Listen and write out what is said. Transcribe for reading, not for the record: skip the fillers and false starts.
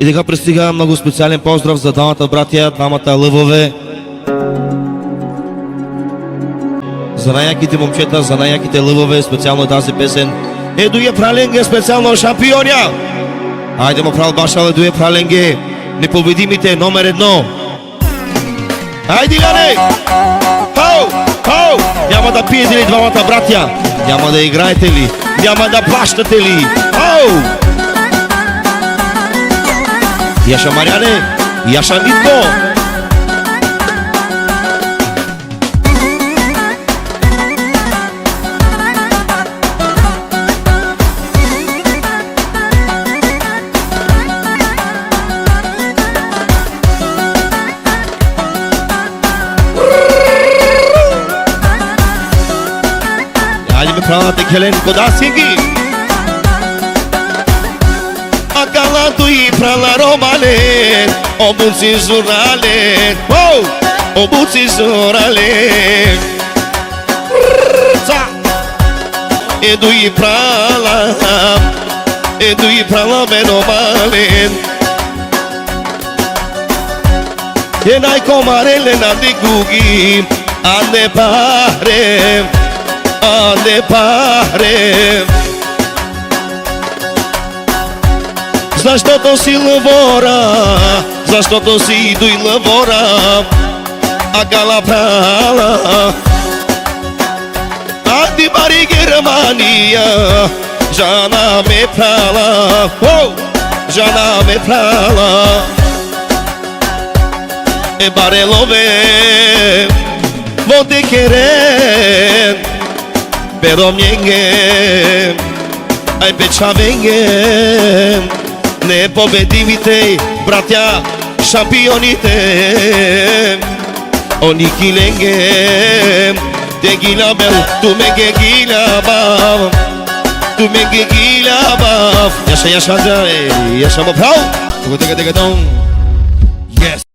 И така пристига много специален поздрав за двамата братя, двамата лъвове. За най-яките момчета, за най-яките лъвове, специално тази песен. Едуе праленге, специално шампионя! Айде му прал башал, едуе праленге, непобедимите номер едно. Айде, Ляне! Хау! Хау! Няма да пиете ли двамата братя? Няма да играете ли? Няма да плащате ли? Хау! Яша Мариане, Яша Нитко. Айде ме правата Хелен Кодасинги. Acalato e pra la romale, o buzi zurale, oh, o buzi zurale. Edu e pra la menomale. E nai comarele na de gugi, ande pare. Zašto si lăvora, zašto si idui lăvora, Agala prala, Adi mari Germania, Jana me prala, oh, Jana me prala. E barelove, vou te querer, pero ninguém, ai pe chavenge. Nepobedimite, bratja, šampionite. Oni kilenge, te gilabel, tu me gilabav, tu me gilabav. Yaşa yaşa yaşa mı prav? Yes.